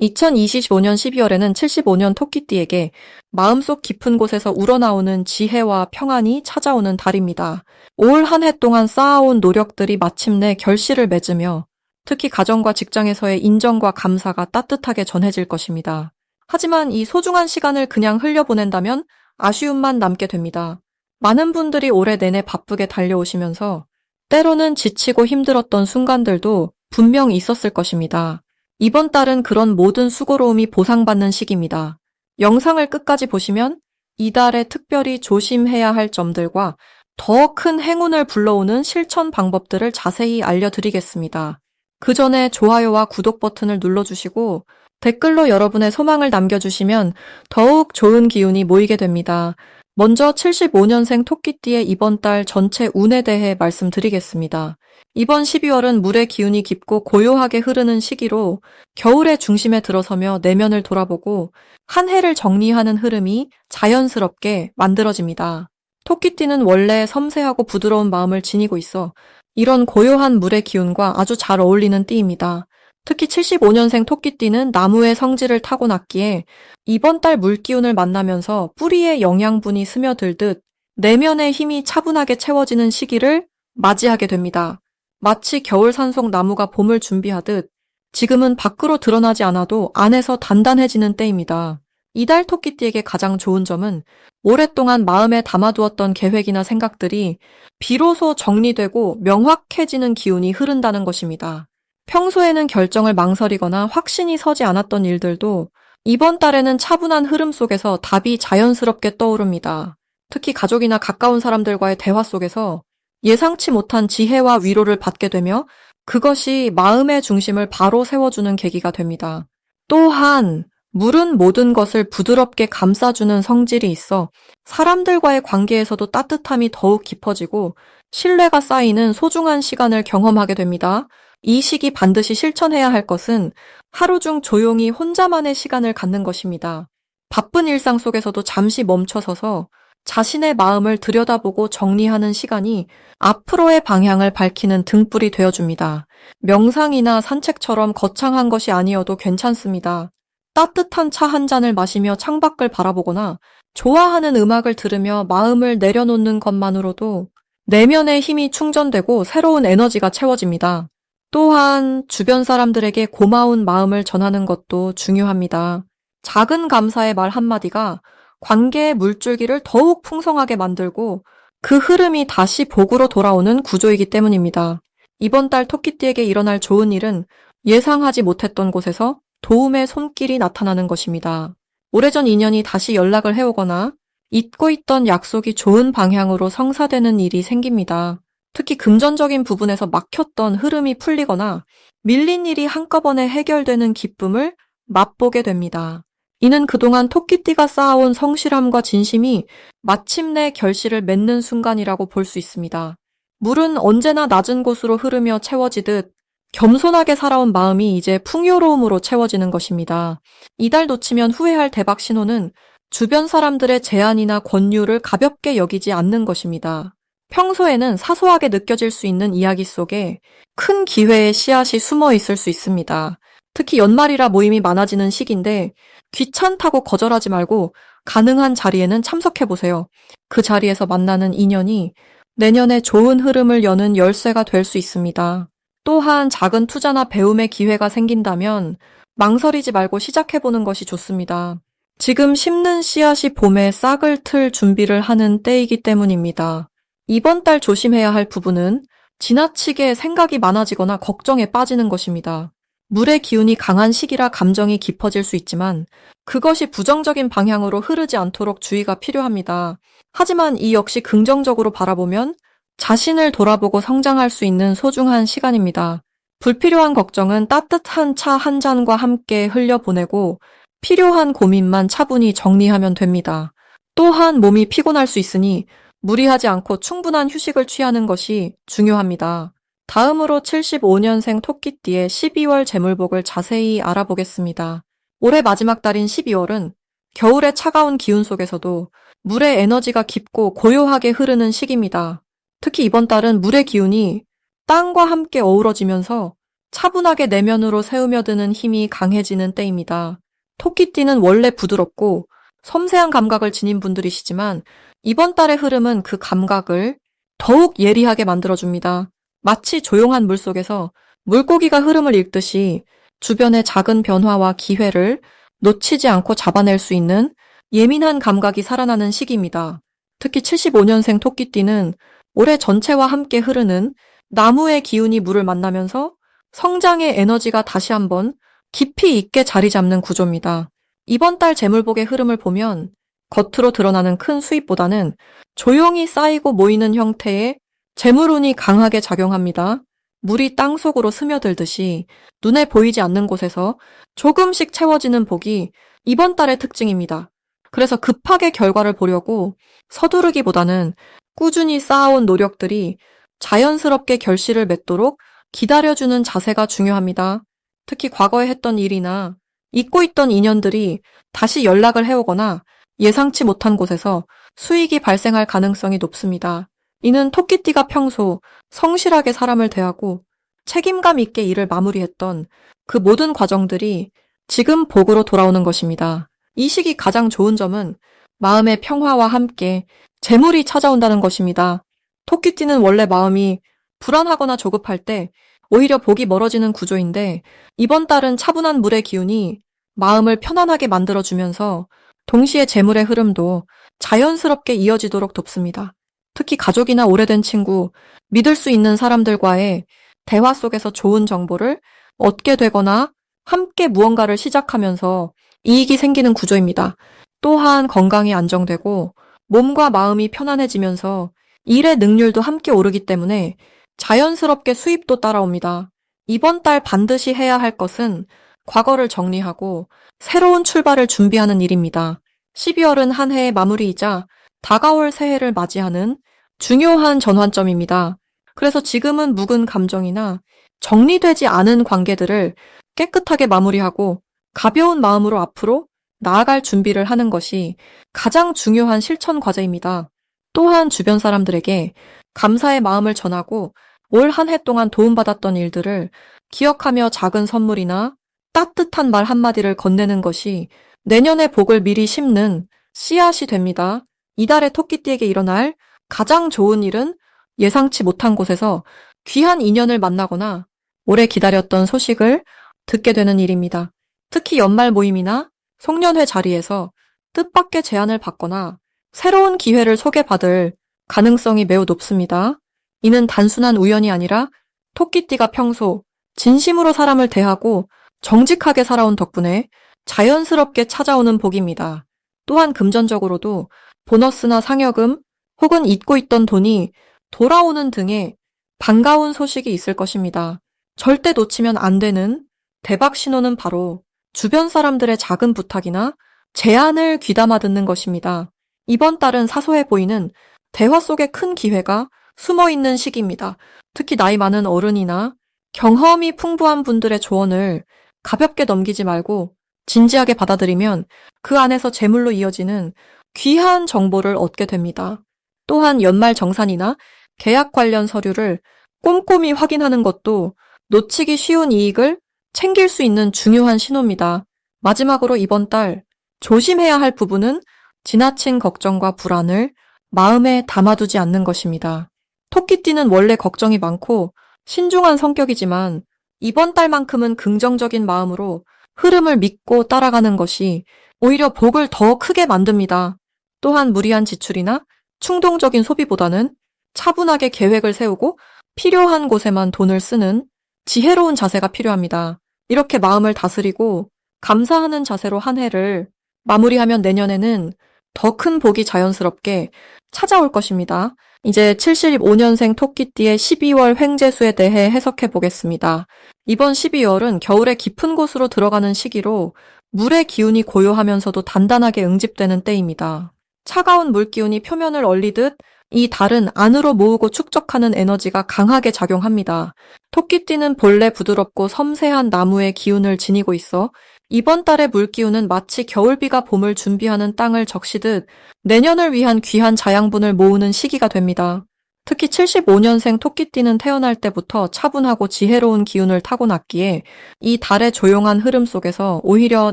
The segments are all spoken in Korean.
2025년 12월에는 75년 토끼띠에게 마음속 깊은 곳에서 우러나오는 지혜와 평안이 찾아오는 달입니다. 올 한 해 동안 쌓아온 노력들이 마침내 결실을 맺으며 특히 가정과 직장에서의 인정과 감사가 따뜻하게 전해질 것입니다. 하지만 이 소중한 시간을 그냥 흘려보낸다면 아쉬움만 남게 됩니다. 많은 분들이 올해 내내 바쁘게 달려오시면서 때로는 지치고 힘들었던 순간들도 분명 있었을 것입니다. 이번 달은 그런 모든 수고로움이 보상받는 시기입니다. 영상을 끝까지 보시면 이달에 특별히 조심해야 할 점들과 더 큰 행운을 불러오는 실천 방법들을 자세히 알려드리겠습니다. 그 전에 좋아요와 구독 버튼을 눌러주시고 댓글로 여러분의 소망을 남겨주시면 더욱 좋은 기운이 모이게 됩니다. 먼저 75년생 토끼띠의 이번 달 전체 운에 대해 말씀드리겠습니다. 이번 12월은 물의 기운이 깊고 고요하게 흐르는 시기로 겨울의 중심에 들어서며 내면을 돌아보고 한 해를 정리하는 흐름이 자연스럽게 만들어집니다. 토끼띠는 원래 섬세하고 부드러운 마음을 지니고 있어 이런 고요한 물의 기운과 아주 잘 어울리는 띠입니다. 특히 75년생 토끼띠는 나무의 성질을 타고났기에 이번 달 물기운을 만나면서 뿌리의 영양분이 스며들듯 내면의 힘이 차분하게 채워지는 시기를 맞이하게 됩니다. 마치 겨울 산속 나무가 봄을 준비하듯 지금은 밖으로 드러나지 않아도 안에서 단단해지는 때입니다. 이달 토끼띠에게 가장 좋은 점은 오랫동안 마음에 담아두었던 계획이나 생각들이 비로소 정리되고 명확해지는 기운이 흐른다는 것입니다. 평소에는 결정을 망설이거나 확신이 서지 않았던 일들도 이번 달에는 차분한 흐름 속에서 답이 자연스럽게 떠오릅니다. 특히 가족이나 가까운 사람들과의 대화 속에서 예상치 못한 지혜와 위로를 받게 되며 그것이 마음의 중심을 바로 세워주는 계기가 됩니다. 또한 물은 모든 것을 부드럽게 감싸주는 성질이 있어 사람들과의 관계에서도 따뜻함이 더욱 깊어지고 신뢰가 쌓이는 소중한 시간을 경험하게 됩니다. 이 시기 반드시 실천해야 할 것은 하루 중 조용히 혼자만의 시간을 갖는 것입니다. 바쁜 일상 속에서도 잠시 멈춰서서 자신의 마음을 들여다보고 정리하는 시간이 앞으로의 방향을 밝히는 등불이 되어줍니다. 명상이나 산책처럼 거창한 것이 아니어도 괜찮습니다. 따뜻한 차 한 잔을 마시며 창밖을 바라보거나 좋아하는 음악을 들으며 마음을 내려놓는 것만으로도 내면의 힘이 충전되고 새로운 에너지가 채워집니다. 또한 주변 사람들에게 고마운 마음을 전하는 것도 중요합니다. 작은 감사의 말 한마디가 관계의 물줄기를 더욱 풍성하게 만들고 그 흐름이 다시 복으로 돌아오는 구조이기 때문입니다. 이번 달 토끼띠에게 일어날 좋은 일은 예상하지 못했던 곳에서 도움의 손길이 나타나는 것입니다. 오래전 인연이 다시 연락을 해오거나 잊고 있던 약속이 좋은 방향으로 성사되는 일이 생깁니다. 특히 금전적인 부분에서 막혔던 흐름이 풀리거나 밀린 일이 한꺼번에 해결되는 기쁨을 맛보게 됩니다. 이는 그동안 토끼띠가 쌓아온 성실함과 진심이 마침내 결실을 맺는 순간이라고 볼 수 있습니다. 물은 언제나 낮은 곳으로 흐르며 채워지듯 겸손하게 살아온 마음이 이제 풍요로움으로 채워지는 것입니다. 이달 놓치면 후회할 대박 신호는 주변 사람들의 제안이나 권유를 가볍게 여기지 않는 것입니다. 평소에는 사소하게 느껴질 수 있는 이야기 속에 큰 기회의 씨앗이 숨어 있을 수 있습니다. 특히 연말이라 모임이 많아지는 시기인데 귀찮다고 거절하지 말고 가능한 자리에는 참석해보세요. 그 자리에서 만나는 인연이 내년에 좋은 흐름을 여는 열쇠가 될 수 있습니다. 또한 작은 투자나 배움의 기회가 생긴다면 망설이지 말고 시작해보는 것이 좋습니다. 지금 심는 씨앗이 봄에 싹을 틀 준비를 하는 때이기 때문입니다. 이번 달 조심해야 할 부분은 지나치게 생각이 많아지거나 걱정에 빠지는 것입니다. 물의 기운이 강한 시기라 감정이 깊어질 수 있지만 그것이 부정적인 방향으로 흐르지 않도록 주의가 필요합니다. 하지만 이 역시 긍정적으로 바라보면 자신을 돌아보고 성장할 수 있는 소중한 시간입니다. 불필요한 걱정은 따뜻한 차 한 잔과 함께 흘려보내고 필요한 고민만 차분히 정리하면 됩니다. 또한 몸이 피곤할 수 있으니 무리하지 않고 충분한 휴식을 취하는 것이 중요합니다. 다음으로 75년생 토끼띠의 12월 재물복을 자세히 알아보겠습니다. 올해 마지막 달인 12월은 겨울의 차가운 기운 속에서도 물의 에너지가 깊고 고요하게 흐르는 시기입니다. 특히 이번 달은 물의 기운이 땅과 함께 어우러지면서 차분하게 내면으로 새우며드는 힘이 강해지는 때입니다. 토끼띠는 원래 부드럽고 섬세한 감각을 지닌 분들이시지만 이번 달의 흐름은 그 감각을 더욱 예리하게 만들어줍니다. 마치 조용한 물속에서 물고기가 흐름을 읽듯이 주변의 작은 변화와 기회를 놓치지 않고 잡아낼 수 있는 예민한 감각이 살아나는 시기입니다. 특히 75년생 토끼띠는 올해 전체와 함께 흐르는 나무의 기운이 물을 만나면서 성장의 에너지가 다시 한번 깊이 있게 자리 잡는 구조입니다. 이번 달 재물복의 흐름을 보면 겉으로 드러나는 큰 수입보다는 조용히 쌓이고 모이는 형태의 재물운이 강하게 작용합니다. 물이 땅속으로 스며들듯이 눈에 보이지 않는 곳에서 조금씩 채워지는 복이 이번 달의 특징입니다. 그래서 급하게 결과를 보려고 서두르기보다는 꾸준히 쌓아온 노력들이 자연스럽게 결실을 맺도록 기다려주는 자세가 중요합니다. 특히 과거에 했던 일이나 잊고 있던 인연들이 다시 연락을 해오거나 예상치 못한 곳에서 수익이 발생할 가능성이 높습니다. 이는 토끼띠가 평소 성실하게 사람을 대하고 책임감 있게 일을 마무리했던 그 모든 과정들이 지금 복으로 돌아오는 것입니다. 이 시기 가장 좋은 점은 마음의 평화와 함께 재물이 찾아온다는 것입니다. 토끼띠는 원래 마음이 불안하거나 조급할 때 오히려 복이 멀어지는 구조인데 이번 달은 차분한 물의 기운이 마음을 편안하게 만들어주면서 동시에 재물의 흐름도 자연스럽게 이어지도록 돕습니다. 특히 가족이나 오래된 친구, 믿을 수 있는 사람들과의 대화 속에서 좋은 정보를 얻게 되거나 함께 무언가를 시작하면서 이익이 생기는 구조입니다. 또한 건강이 안정되고 몸과 마음이 편안해지면서 일의 능률도 함께 오르기 때문에 자연스럽게 수입도 따라옵니다. 이번 달 반드시 해야 할 것은 과거를 정리하고 새로운 출발을 준비하는 일입니다. 12월은 한 해의 마무리이자 다가올 새해를 맞이하는 중요한 전환점입니다. 그래서 지금은 묵은 감정이나 정리되지 않은 관계들을 깨끗하게 마무리하고 가벼운 마음으로 앞으로 나아갈 준비를 하는 것이 가장 중요한 실천 과제입니다. 또한 주변 사람들에게 감사의 마음을 전하고 올 한 해 동안 도움받았던 일들을 기억하며 작은 선물이나 따뜻한 말 한마디를 건네는 것이 내년의 복을 미리 심는 씨앗이 됩니다. 이달의 토끼띠에게 일어날 가장 좋은 일은 예상치 못한 곳에서 귀한 인연을 만나거나 오래 기다렸던 소식을 듣게 되는 일입니다. 특히 연말 모임이나 송년회 자리에서 뜻밖의 제안을 받거나 새로운 기회를 소개받을 가능성이 매우 높습니다. 이는 단순한 우연이 아니라 토끼띠가 평소 진심으로 사람을 대하고 정직하게 살아온 덕분에 자연스럽게 찾아오는 복입니다. 또한 금전적으로도 보너스나 상여금 혹은 잊고 있던 돈이 돌아오는 등의 반가운 소식이 있을 것입니다. 절대 놓치면 안 되는 대박 신호는 바로 주변 사람들의 작은 부탁이나 제안을 귀담아 듣는 것입니다. 이번 달은 사소해 보이는 대화 속에 큰 기회가 숨어있는 시기입니다. 특히 나이 많은 어른이나 경험이 풍부한 분들의 조언을 가볍게 넘기지 말고 진지하게 받아들이면 그 안에서 재물로 이어지는 귀한 정보를 얻게 됩니다. 또한 연말 정산이나 계약 관련 서류를 꼼꼼히 확인하는 것도 놓치기 쉬운 이익을 챙길 수 있는 중요한 신호입니다. 마지막으로 이번 달 조심해야 할 부분은 지나친 걱정과 불안을 마음에 담아두지 않는 것입니다. 토끼띠는 원래 걱정이 많고 신중한 성격이지만 이번 달만큼은 긍정적인 마음으로 흐름을 믿고 따라가는 것이 오히려 복을 더 크게 만듭니다. 또한 무리한 지출이나 충동적인 소비보다는 차분하게 계획을 세우고 필요한 곳에만 돈을 쓰는 지혜로운 자세가 필요합니다. 이렇게 마음을 다스리고 감사하는 자세로 한 해를 마무리하면 내년에는 더 큰 복이 자연스럽게 찾아올 것입니다. 이제 75년생 토끼띠의 12월 횡재수에 대해 해석해 보겠습니다. 이번 12월은 겨울의 깊은 곳으로 들어가는 시기로 물의 기운이 고요하면서도 단단하게 응집되는 때입니다. 차가운 물 기운이 표면을 얼리듯 이 달은 안으로 모으고 축적하는 에너지가 강하게 작용합니다. 토끼띠는 본래 부드럽고 섬세한 나무의 기운을 지니고 있어 이번 달의 물기운은 마치 겨울비가 봄을 준비하는 땅을 적시듯 내년을 위한 귀한 자양분을 모으는 시기가 됩니다. 특히 75년생 토끼띠는 태어날 때부터 차분하고 지혜로운 기운을 타고났기에 이 달의 조용한 흐름 속에서 오히려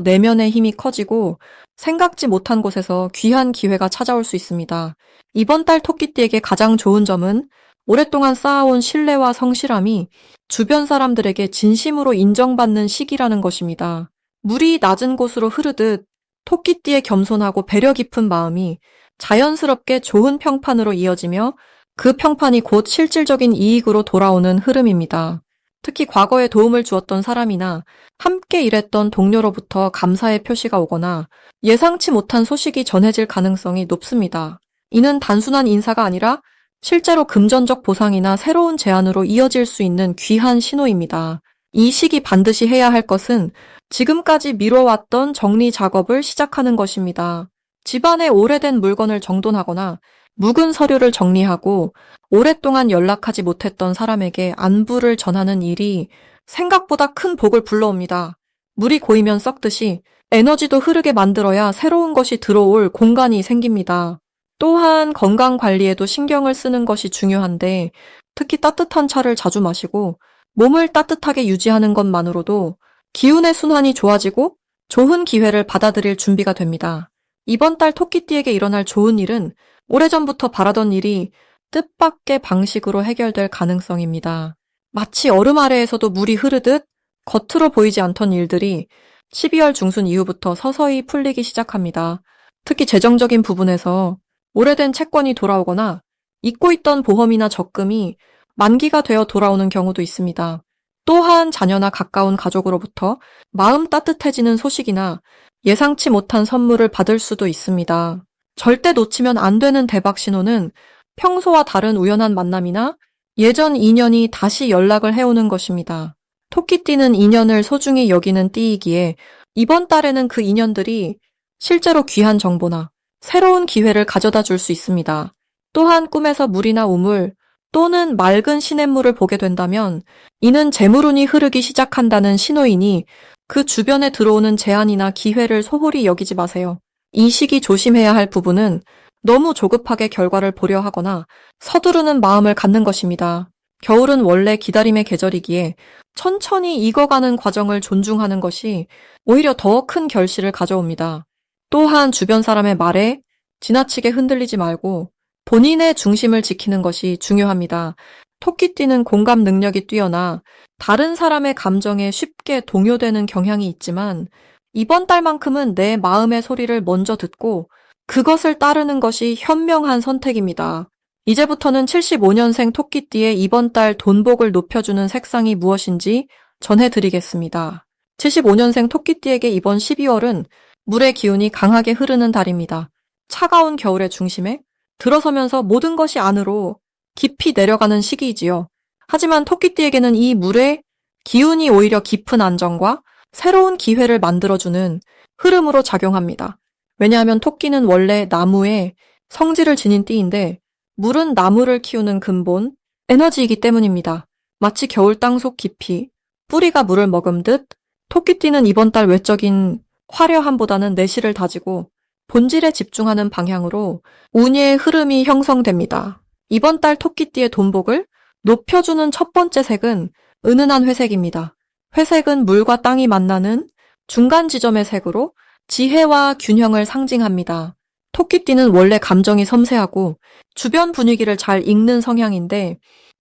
내면의 힘이 커지고 생각지 못한 곳에서 귀한 기회가 찾아올 수 있습니다. 이번 달 토끼띠에게 가장 좋은 점은 오랫동안 쌓아온 신뢰와 성실함이 주변 사람들에게 진심으로 인정받는 시기라는 것입니다. 물이 낮은 곳으로 흐르듯 토끼띠의 겸손하고 배려 깊은 마음이 자연스럽게 좋은 평판으로 이어지며 그 평판이 곧 실질적인 이익으로 돌아오는 흐름입니다. 특히 과거에 도움을 주었던 사람이나 함께 일했던 동료로부터 감사의 표시가 오거나 예상치 못한 소식이 전해질 가능성이 높습니다. 이는 단순한 인사가 아니라 실제로 금전적 보상이나 새로운 제안으로 이어질 수 있는 귀한 신호입니다. 이 시기 반드시 해야 할 것은 지금까지 미뤄왔던 정리 작업을 시작하는 것입니다. 집안에 오래된 물건을 정돈하거나 묵은 서류를 정리하고 오랫동안 연락하지 못했던 사람에게 안부를 전하는 일이 생각보다 큰 복을 불러옵니다. 물이 고이면 썩듯이 에너지도 흐르게 만들어야 새로운 것이 들어올 공간이 생깁니다. 또한 건강 관리에도 신경을 쓰는 것이 중요한데 특히 따뜻한 차를 자주 마시고 몸을 따뜻하게 유지하는 것만으로도 기운의 순환이 좋아지고 좋은 기회를 받아들일 준비가 됩니다. 이번 달 토끼띠에게 일어날 좋은 일은 오래전부터 바라던 일이 뜻밖의 방식으로 해결될 가능성입니다. 마치 얼음 아래에서도 물이 흐르듯 겉으로 보이지 않던 일들이 12월 중순 이후부터 서서히 풀리기 시작합니다. 특히 재정적인 부분에서 오래된 채권이 돌아오거나 잊고 있던 보험이나 적금이 만기가 되어 돌아오는 경우도 있습니다. 또한 자녀나 가까운 가족으로부터 마음 따뜻해지는 소식이나 예상치 못한 선물을 받을 수도 있습니다. 절대 놓치면 안 되는 대박 신호는 평소와 다른 우연한 만남이나 예전 인연이 다시 연락을 해오는 것입니다. 토끼띠는 인연을 소중히 여기는 띠이기에 이번 달에는 그 인연들이 실제로 귀한 정보나 새로운 기회를 가져다 줄 수 있습니다. 또한 꿈에서 물이나 우물 또는 맑은 시냇물을 보게 된다면 이는 재물운이 흐르기 시작한다는 신호이니 그 주변에 들어오는 제안이나 기회를 소홀히 여기지 마세요. 이 시기 조심해야 할 부분은 너무 조급하게 결과를 보려 하거나 서두르는 마음을 갖는 것입니다. 겨울은 원래 기다림의 계절이기에 천천히 익어가는 과정을 존중하는 것이 오히려 더 큰 결실을 가져옵니다. 또한 주변 사람의 말에 지나치게 흔들리지 말고 본인의 중심을 지키는 것이 중요합니다. 토끼띠는 공감 능력이 뛰어나 다른 사람의 감정에 쉽게 동요되는 경향이 있지만 이번 달만큼은 내 마음의 소리를 먼저 듣고 그것을 따르는 것이 현명한 선택입니다. 이제부터는 75년생 토끼띠의 이번 달 돈복을 높여주는 색상이 무엇인지 전해드리겠습니다. 75년생 토끼띠에게 이번 12월은 물의 기운이 강하게 흐르는 달입니다. 차가운 겨울의 중심에 들어서면서 모든 것이 안으로 깊이 내려가는 시기이지요. 하지만 토끼띠에게는 이 물의 기운이 오히려 깊은 안정과 새로운 기회를 만들어주는 흐름으로 작용합니다. 왜냐하면 토끼는 원래 나무에 성질을 지닌 띠인데 물은 나무를 키우는 근본, 에너지이기 때문입니다. 마치 겨울 땅속 깊이 뿌리가 물을 머금듯 토끼띠는 이번 달 외적인 화려함보다는 내실을 다지고 본질에 집중하는 방향으로 운의 흐름이 형성됩니다. 이번 달 토끼띠의 돈복을 높여주는 첫 번째 색은 은은한 회색입니다. 회색은 물과 땅이 만나는 중간 지점의 색으로 지혜와 균형을 상징합니다. 토끼띠는 원래 감정이 섬세하고 주변 분위기를 잘 읽는 성향인데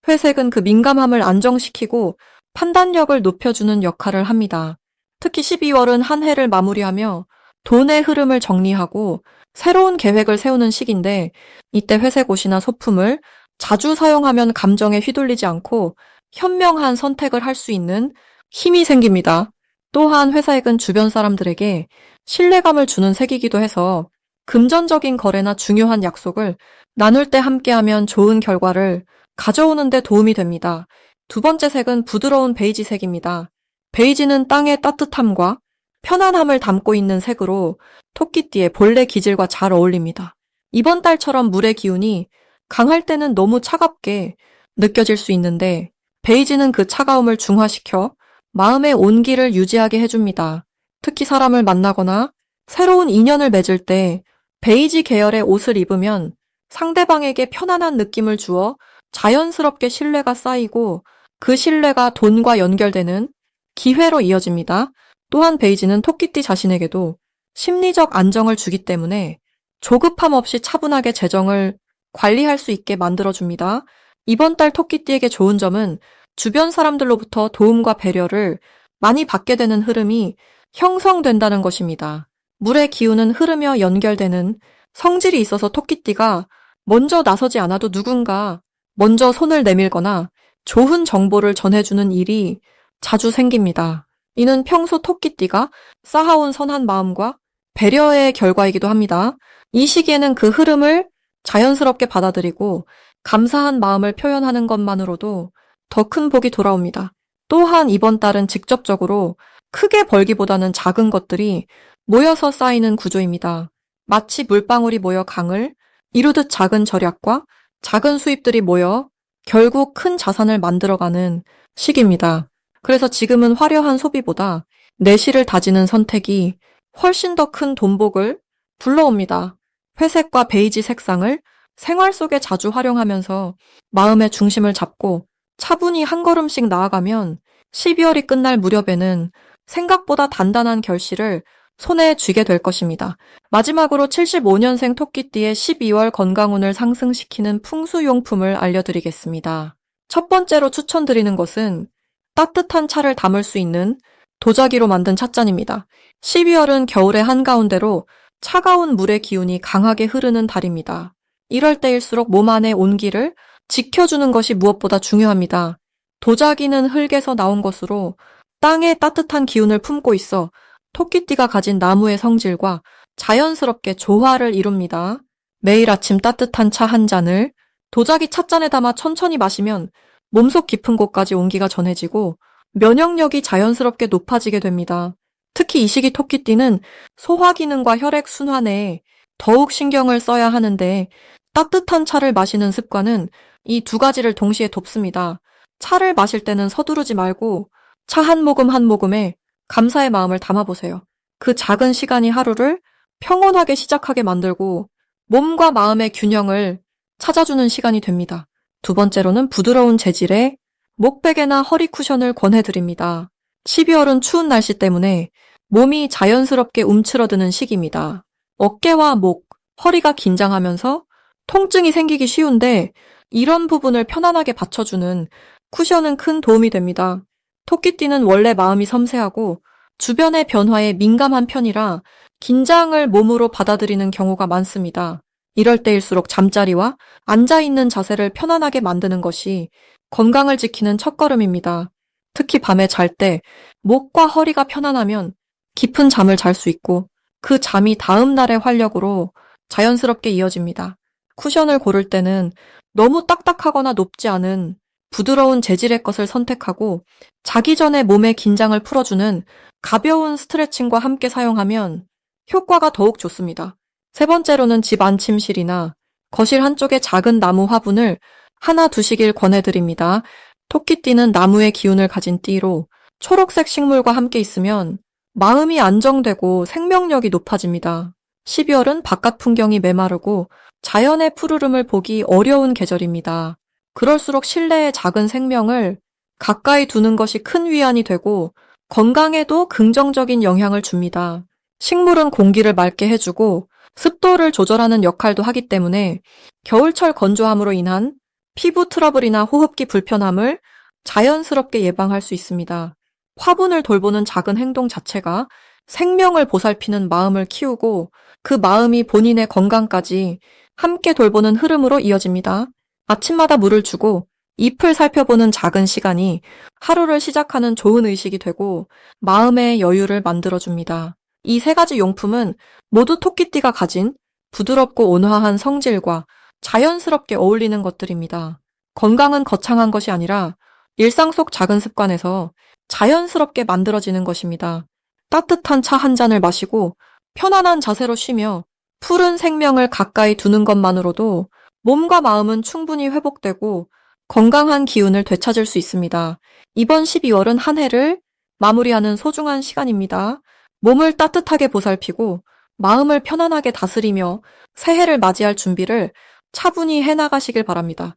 회색은 그 민감함을 안정시키고 판단력을 높여주는 역할을 합니다. 특히 12월은 한 해를 마무리하며 돈의 흐름을 정리하고 새로운 계획을 세우는 시기인데 이때 회색 옷이나 소품을 자주 사용하면 감정에 휘둘리지 않고 현명한 선택을 할 수 있는 힘이 생깁니다. 또한 회색은 주변 사람들에게 신뢰감을 주는 색이기도 해서 금전적인 거래나 중요한 약속을 나눌 때 함께하면 좋은 결과를 가져오는 데 도움이 됩니다. 두 번째 색은 부드러운 베이지색입니다. 베이지는 땅의 따뜻함과 편안함을 담고 있는 색으로 토끼띠의 본래 기질과 잘 어울립니다. 이번 달처럼 물의 기운이 강할 때는 너무 차갑게 느껴질 수 있는데 베이지는 그 차가움을 중화시켜 마음의 온기를 유지하게 해줍니다. 특히 사람을 만나거나 새로운 인연을 맺을 때 베이지 계열의 옷을 입으면 상대방에게 편안한 느낌을 주어 자연스럽게 신뢰가 쌓이고 그 신뢰가 돈과 연결되는 기회로 이어집니다. 또한 베이지는 토끼띠 자신에게도 심리적 안정을 주기 때문에 조급함 없이 차분하게 재정을 관리할 수 있게 만들어줍니다. 이번 달 토끼띠에게 좋은 점은 주변 사람들로부터 도움과 배려를 많이 받게 되는 흐름이 형성된다는 것입니다. 물의 기운은 흐르며 연결되는 성질이 있어서 토끼띠가 먼저 나서지 않아도 누군가 먼저 손을 내밀거나 좋은 정보를 전해주는 일이 자주 생깁니다. 이는 평소 토끼띠가 쌓아온 선한 마음과 배려의 결과이기도 합니다. 이 시기에는 그 흐름을 자연스럽게 받아들이고 감사한 마음을 표현하는 것만으로도 더 큰 복이 돌아옵니다. 또한 이번 달은 직접적으로 크게 벌기보다는 작은 것들이 모여서 쌓이는 구조입니다. 마치 물방울이 모여 강을 이루듯 작은 절약과 작은 수입들이 모여 결국 큰 자산을 만들어가는 시기입니다. 그래서 지금은 화려한 소비보다 내실을 다지는 선택이 훨씬 더 큰 돈복을 불러옵니다. 회색과 베이지 색상을 생활 속에 자주 활용하면서 마음의 중심을 잡고 차분히 한 걸음씩 나아가면 12월이 끝날 무렵에는 생각보다 단단한 결실을 손에 쥐게 될 것입니다. 마지막으로 75년생 토끼띠의 12월 건강운을 상승시키는 풍수용품을 알려드리겠습니다. 첫 번째로 추천드리는 것은 따뜻한 차를 담을 수 있는 도자기로 만든 찻잔입니다. 12월은 겨울의 한가운데로 차가운 물의 기운이 강하게 흐르는 달입니다. 이럴 때일수록 몸 안의 온기를 지켜주는 것이 무엇보다 중요합니다. 도자기는 흙에서 나온 것으로 땅의 따뜻한 기운을 품고 있어 토끼띠가 가진 나무의 성질과 자연스럽게 조화를 이룹니다. 매일 아침 따뜻한 차 한 잔을 도자기 찻잔에 담아 천천히 마시면 몸속 깊은 곳까지 온기가 전해지고 면역력이 자연스럽게 높아지게 됩니다. 특히 이 시기 토끼띠는 소화 기능과 혈액 순환에 더욱 신경을 써야 하는데 따뜻한 차를 마시는 습관은 이 두 가지를 동시에 돕습니다. 차를 마실 때는 서두르지 말고 차 한 모금 한 모금에 감사의 마음을 담아보세요. 그 작은 시간이 하루를 평온하게 시작하게 만들고 몸과 마음의 균형을 찾아주는 시간이 됩니다. 두 번째로는 부드러운 재질의 목베개나 허리 쿠션을 권해드립니다. 12월은 추운 날씨 때문에 몸이 자연스럽게 움츠러드는 시기입니다. 어깨와 목, 허리가 긴장하면서 통증이 생기기 쉬운데 이런 부분을 편안하게 받쳐주는 쿠션은 큰 도움이 됩니다. 토끼띠는 원래 마음이 섬세하고 주변의 변화에 민감한 편이라 긴장을 몸으로 받아들이는 경우가 많습니다. 이럴 때일수록 잠자리와 앉아있는 자세를 편안하게 만드는 것이 건강을 지키는 첫걸음입니다. 특히 밤에 잘 때 목과 허리가 편안하면 깊은 잠을 잘 수 있고 그 잠이 다음 날의 활력으로 자연스럽게 이어집니다. 쿠션을 고를 때는 너무 딱딱하거나 높지 않은 부드러운 재질의 것을 선택하고 자기 전에 몸의 긴장을 풀어주는 가벼운 스트레칭과 함께 사용하면 효과가 더욱 좋습니다. 세 번째로는 집 안침실이나 거실 한쪽에 작은 나무 화분을 하나 두시길 권해드립니다. 토끼띠는 나무의 기운을 가진 띠로 초록색 식물과 함께 있으면 마음이 안정되고 생명력이 높아집니다. 12월은 바깥 풍경이 메마르고 자연의 푸르름을 보기 어려운 계절입니다. 그럴수록 실내의 작은 생명을 가까이 두는 것이 큰 위안이 되고 건강에도 긍정적인 영향을 줍니다. 식물은 공기를 맑게 해주고 습도를 조절하는 역할도 하기 때문에 겨울철 건조함으로 인한 피부 트러블이나 호흡기 불편함을 자연스럽게 예방할 수 있습니다. 화분을 돌보는 작은 행동 자체가 생명을 보살피는 마음을 키우고 그 마음이 본인의 건강까지 함께 돌보는 흐름으로 이어집니다. 아침마다 물을 주고 잎을 살펴보는 작은 시간이 하루를 시작하는 좋은 의식이 되고 마음의 여유를 만들어줍니다. 이 세 가지 용품은 모두 토끼띠가 가진 부드럽고 온화한 성질과 자연스럽게 어울리는 것들입니다. 건강은 거창한 것이 아니라 일상 속 작은 습관에서 자연스럽게 만들어지는 것입니다. 따뜻한 차 한 잔을 마시고 편안한 자세로 쉬며 푸른 생명을 가까이 두는 것만으로도 몸과 마음은 충분히 회복되고 건강한 기운을 되찾을 수 있습니다. 이번 12월은 한 해를 마무리하는 소중한 시간입니다. 몸을 따뜻하게 보살피고 마음을 편안하게 다스리며 새해를 맞이할 준비를 차분히 해나가시길 바랍니다.